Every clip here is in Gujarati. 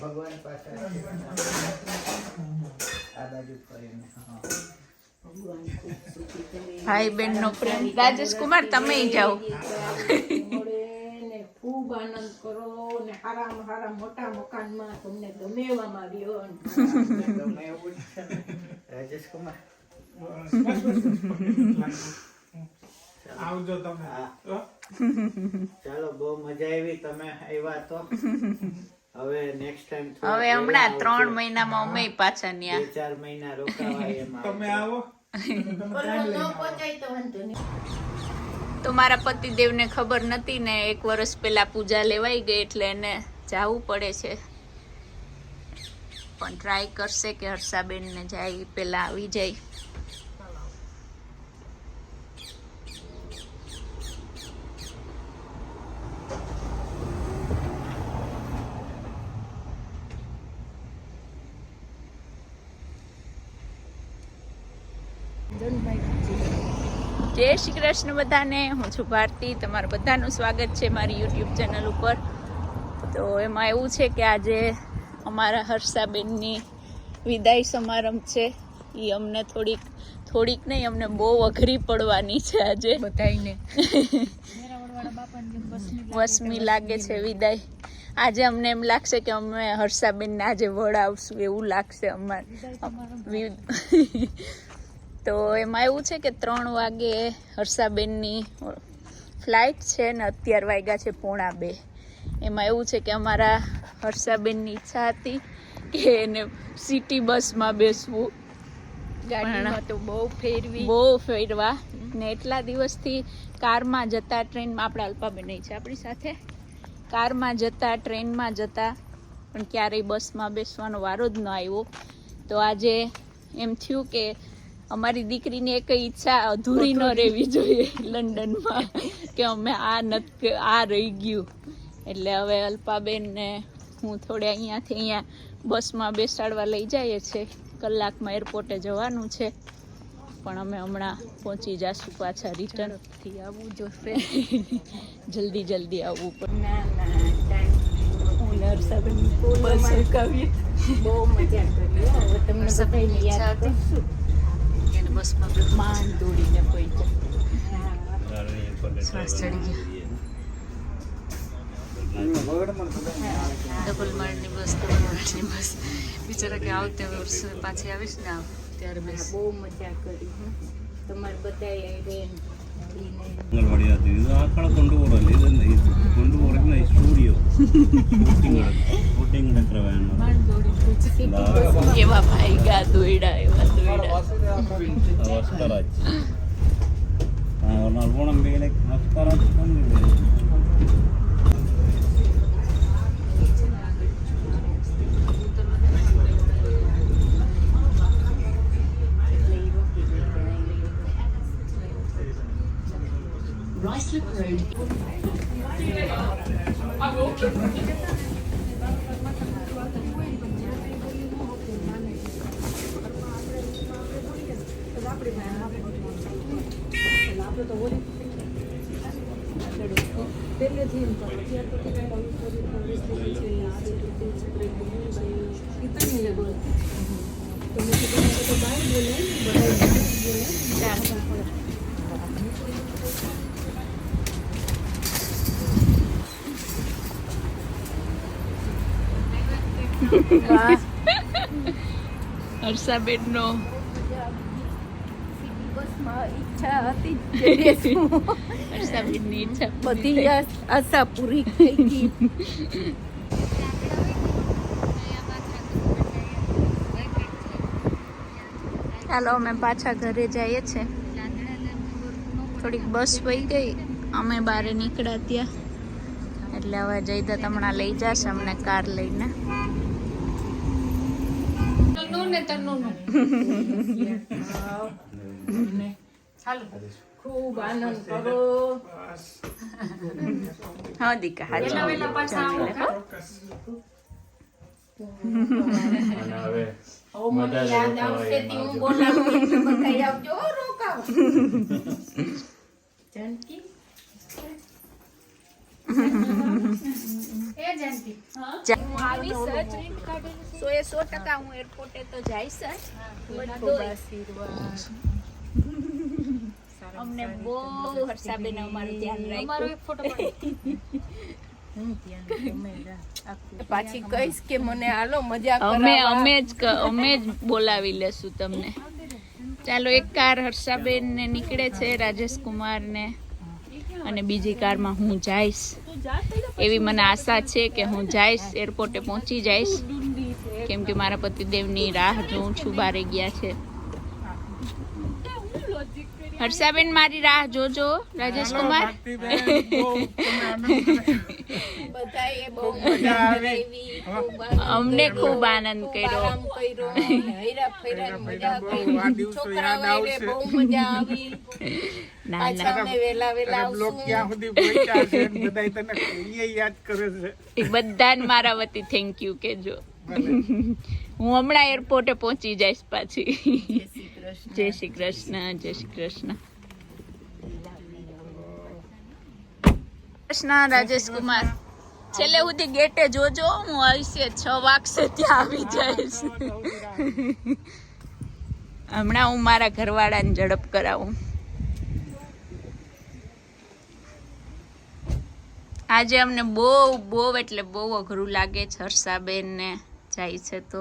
ભગવાન પાસે આ બાજુ કરીને ભાઈ બહેન નો પ્રેમ. રાજેશ કુમાર તમે જાઓ. ખૂબ આનંદ કરો ને હારામાં હારા મોટા મકાનમાં તમને ગમે એવામાં રહ્યો. ગમે એવું રાજેશ કુમાર આવજો તમે. ચાલો બહુ મજા આવી તમે આવ્યા તો. હવે નેક્સ્ટ ટાઈમ હવે હમણાં 3 મહિનામાં અમે પાછા ન્યા 4 મહિના રોકાવા એમાં તમે આવો તો મારા પતિદેવને ખબર નથી ને 1 વર્ષ પહેલા પૂજા લેવાઈ ગઈ એટલે એને જવું પડે છે, પણ ટ્રાય કરશે કે હર્ષાબેન ને જાય પેલા આવી જાય. જય શ્રી કૃષ્ણ બધાને. હું છું ભારતી. તમારું બધાનું સ્વાગત છે મારી યુટ્યુબ ચેનલ ઉપર. તો એમાં એવું છે કે આજે અમારા હર્ષાબેનની વિદાય સમારંભ છે. એ અમને થોડીક નહીં, અમને બહુ અઘરી પડવાની છે આજે બધાને. વસમી લાગે છે વિદાય. આજે અમને એમ લાગશે કે અમે હર્ષાબેનને આજે વળાવશું એવું લાગશે અમારે. તો એમાં એવું છે કે 3 વાગે હર્ષાબેનની ફ્લાઇટ છે ને અત્યાર વાગ્યા છે 1:45. એમાં એવું છે કે અમારા હર્ષાબેનની ઈચ્છા હતી કે એને સિટી બસમાં બેસવું. ગાડીમાં તો બહુ ફેરવા ને એટલા દિવસથી કારમાં જતા, ટ્રેનમાં આપણા અલ્પાબેન છે આપણી સાથે, કારમાં જતા, ટ્રેનમાં જતા, પણ ક્યારેય બસમાં બેસવાનો વારો જ ન આવ્યો. તો આજે એમ થયું કે અમારી દીકરીની એક ઈચ્છા અધૂરી ન રહેવી જોઈએ લંડનમાં, કે અમે આ રહી ગયું. એટલે હવે અલ્પાબેન ને હું થોડે અહીંયા બસમાં બેસાડવા લઈ જઈએ છીએ. કલાકમાં એરપોર્ટે જવાનું છે, પણ અમે હમણાં પહોંચી જશું પાછા. રિટર્ન થી આવવું જોશે, જલ્દી આવવું પડે. ના ટાઈમ બસ રોકાવીએ. બહુ મજા કરી. હવે તમને બધાને યાદ કરશું. બસમાં માંડ દોડીને પહોંચ્યા. શ્વાસ ચડી ગયા. ડબલ માળની બસ બિચારા કે આવતે વર્ષે પાછી આવીશ ને ત્યારે બસ બહુ મજા કરી. તમારે બધા അక్కడ കൊണ്ടുപോകല്ലേ ഇതന്നെ കൊണ്ടുപോകുന്ന സ്റ്റുഡിയോ ഷൂട്ടിംഗ് എത്ര വേണം એવા ભાઈ ગા દોયડા വസ്കറാജ് നല്ലോണം വേല വസ്കറാജ് Ruislip Road. હર્ષાબેન નો ઈચ્છા હતી. હર્ષાબેન ની ઈચ્છા બધી આશા પૂરી થઈ ગઈ. ચાલો અમે પાછા ઘરે જઈએ છીએ. થોડીક બસ વહી ગઈ, અમે બહાર નીકળ્યા ત્યાં, એટલે હવે જયદત્ત હમણાં લઈ જશે અમને કાર લઈને. ખૂબ આનંદ કરો. હા દીકા હાચા મને યાદ આવશે તે હું બોલાવું એટલે બધા આવજો. રોકાવ જાનકી સો એ 100% હું એરપોર્ટે તો જઈશ જ. અમને બહુ હર્ષાબેન અમારું ધ્યાન રાખ્યું. પાછી કહીશ કે મને હાલો મજા અમે જ બોલાવી લેશું તમને. ચાલો, એક કાર હર્ષાબેન ને નીકળે છે, રાજેશ કુમાર ને, અને બીજી કારમાં હું જઈશ. એવી મને આશા છે કે હું જઈશ, એરપોર્ટે પહોંચી જઈશ, કેમ કે મારા પતિદેવની રાહ જોઉં છું, બારે ગયા છે. હર્ષાબેન મારી રાહ જોજો. રાજેશ કુમાર અમને ખૂબ આનંદ કર્યો. બધાને મારા વતી થેન્ક યુ કેજો. હું હમણાં એરપોર્ટે પહોંચી જઈશ પાછી. જય શ્રી કૃષ્ણ. જય શ્રી કૃષ્ણ. કૃષ્ણ. રાજેશ કુમાર છેલ્લે સુધી ગેટે જોજો. હું આવશે 6 વાગશે ત્યાં આવી જઈશ. હમણાં હું મારા ઘરવાળાને ઝડપ કરાવું. આજે અમને બહુ એટલે બહુ અઘરું લાગે છે. હર્ષાબેન ને જાય છે તો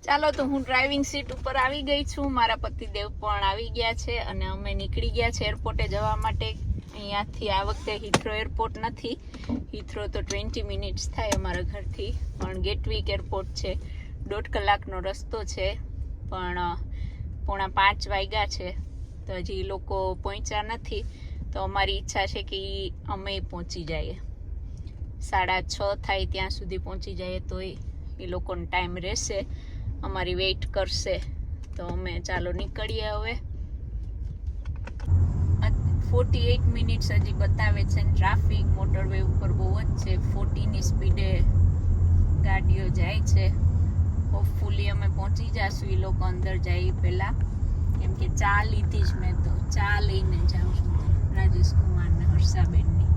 ચાલો, તો હું ડ્રાઇવિંગ સીટ ઉપર આવી ગઈ છું. મારા પતિદેવ પણ આવી ગયા છે અને અમે નીકળી ગયા છે એરપોર્ટે જવા માટે. અહીંયાથી આ વખતે હિથ્રો એરપોર્ટ નથી. હિથ્રો તો 20 મિનિટ્સ થાય અમારા ઘરથી, પણ ગેટવિક એરપોર્ટ છે. 1.5 કલાકનો રસ્તો છે, પણ 4:45 વાગ્યા છે તો હજી લોકો પહોંચ્યા નથી. તો અમારી ઈચ્છા છે કે અમે પહોંચી જઈએ, 6:30 થાય ત્યાં સુધી પહોંચી જઈએ તો એ લોકોનો ટાઈમ રહેશે, અમારી વેઇટ કરશે. તો અમે ચાલો નીકળીએ હવે. 48 મિનિટ્સ હજી બતાવે છે. ટ્રાફિક મોટરવે ઉપર બહુ જ છે. 40ની સ્પીડે ગાડીઓ જાય છે. હોપફુલી અમે પહોંચી જઈશું એ લોકો અંદર જાય પહેલાં, કેમ કે ચા લીધી જ મેં, તો ચા લઈને જાઉં છું રાજેશ કુમાર ને હર્ષાબેનની.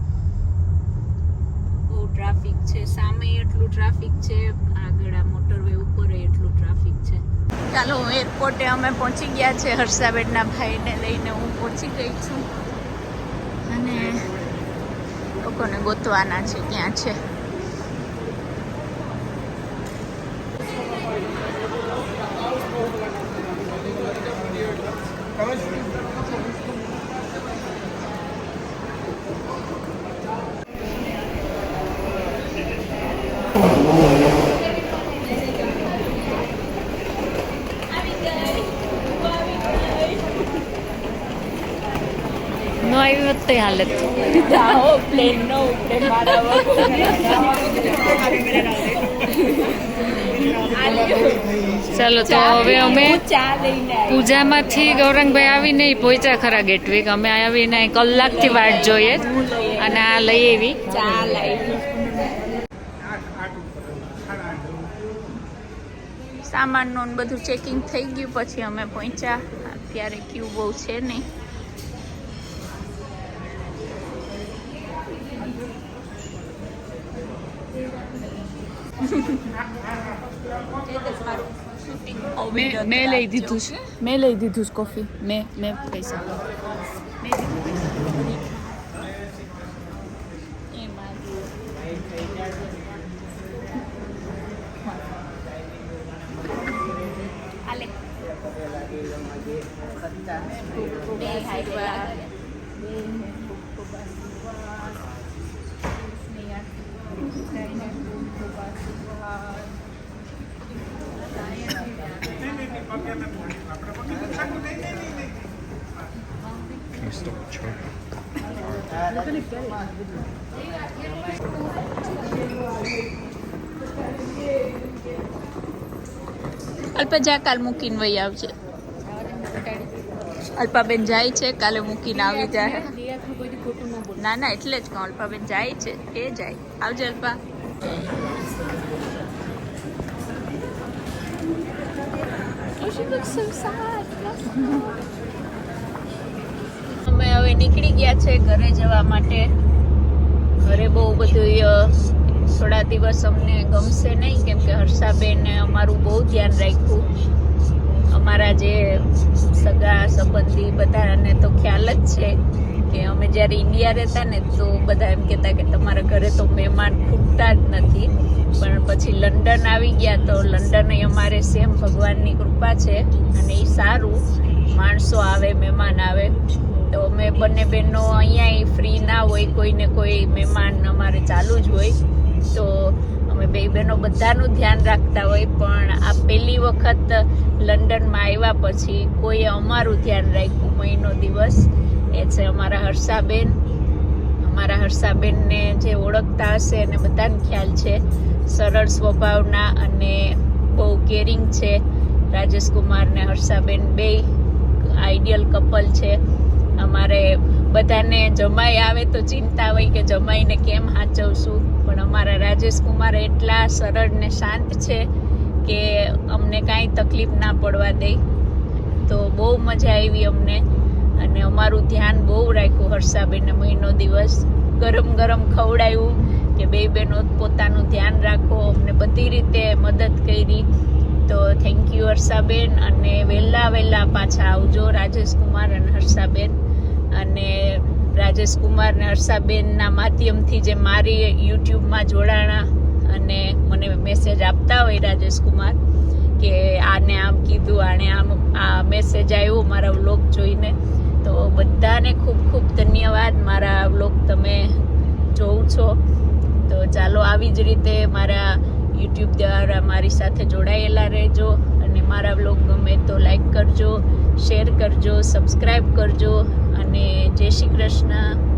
બહુ ટ્રાફિક છે. સામે એટલું ટ્રાફિક છે, આગળ આ મોટરવે ઉપર એટલું ટ્રાફિક છે. ચાલો, એરપોર્ટે અમે પહોંચી ગયા છે. હર્ષાબેનના ભાઈને લઈને હું પહોંચી ગઈ છું અને લોકોને ગોતવાના છે ક્યાં છે. No આવી હોત તો હાલત. જાઓ, પ્લેન નો ઉપડે મારા ચાલો, તો હવે અમે ચા લઈને પૂજામાંથી ગૌરંગભાઈ આવીને પહોંચ્યા ખરા ગેટવીક. અમે આવીને કલાકથી વાટ જોઈએ અને આ લઈ આવી ચા લાવી. સામાનનું બધું ચેકિંગ થઈ ગયું પછી અમે પહોંચ્યા. અત્યારે ક્યુ બહુ છે નહીં. મેં લઈ દીધું છે. મેં લઈ દીધું છે કોફી. મેં પૈસા અલ્પા જા, કાલ મૂકીને વહી આવજે. અલ્પાબેન જાય છે, કાલે મૂકીને આવી જાય. ના ના એટલે જ કહું, અલ્પાબેન જાય છે એ જાય. આવજે અલ્પા. અમે હવે નીકળી ગયા છે ઘરે જવા માટે. ઘરે બહુ બધું થોડા દિવસ અમને ગમશે નહીં, કેમ કે હર્ષાબેને અમારું બહુ ધ્યાન રાખ્યું. અમારા જે સગા સંબંધી બધાને તો ખ્યાલ જ છે કે અમે જ્યારે ઇન્ડિયા રહેતા ને તો બધા એમ કહેતા કે તમારા ઘરે તો મહેમાન ખૂટતા જ નથી. પણ પછી લંડન આવી ગયા તો લંડન અમારે સેમ ભગવાનની કૃપા છે અને એ સારું, માણસો આવે, મહેમાન આવે. તો અમે બંને બહેનો અહીંયા ફ્રી ના હોય, કોઈને કોઈ મહેમાન અમારે ચાલુ જ હોય. તો અમે બે બહેનો બધાનું ધ્યાન રાખતા હોય, પણ આ પહેલી વખત લંડનમાં આવ્યા પછી કોઈએ અમારું ધ્યાન રાખ્યું મહિનો દિવસ. એ છે અમારા હર્ષાબેન. અમારા હર્ષાબેનને જે ઓળખતા હશે એને બધાને ખ્યાલ છે, સરળ સ્વભાવના અને બહુ કેરિંગ છે. રાજેશ કુમાર ને હર્ષાબેન બે આઈડિયલ કપલ છે. અમારે બધાને જમાઈ આવે તો ચિંતા હોય કે જમાઈને કેમ સાચવશું, પણ અમારા રાજેશ કુમાર એટલા સરળ ને શાંત છે કે અમને કાંઈ તકલીફ ના પડવા દે. તો બહુ મજા આવી અમને અને અમારું ધ્યાન બહુ રાખ્યું હર્ષાબેને મહિનો દિવસ. ગરમ ગરમ ખવડાવ્યું કે બે બહેનો પોતાનું ધ્યાન રાખો, અમને બધી રીતે મદદ કરી. તો થેન્ક યુ હર્ષાબેન, અને વહેલા પાછા આવજો રાજેશ કુમાર અને હર્ષાબેન. અને રાજેશ કુમાર ને હર્ષાબેનના માધ્યમથી જે મારી યુટ્યુબમાં જોડાણા અને મને મેસેજ આપતા હોય રાજેશ કુમાર કે આને આમ કીધું, આને આમ આ મેસેજ આવ્યો મારા વ્લોગ જોઈને, તો બધાને ખૂબ ખૂબ ધન્યવાદ. મારા વ્લોગ તમે જોઉં છો તો ચાલો આવી જ રીતે મારા યુટ્યુબ દ્વારા મારી સાથે જોડાયેલા રહેજો. અને મારા વ્લોગ ગમે તો લાઈક કરજો, શેર કરજો, સબસ્ક્રાઈબ કરજો. અને જય શ્રી કૃષ્ણ.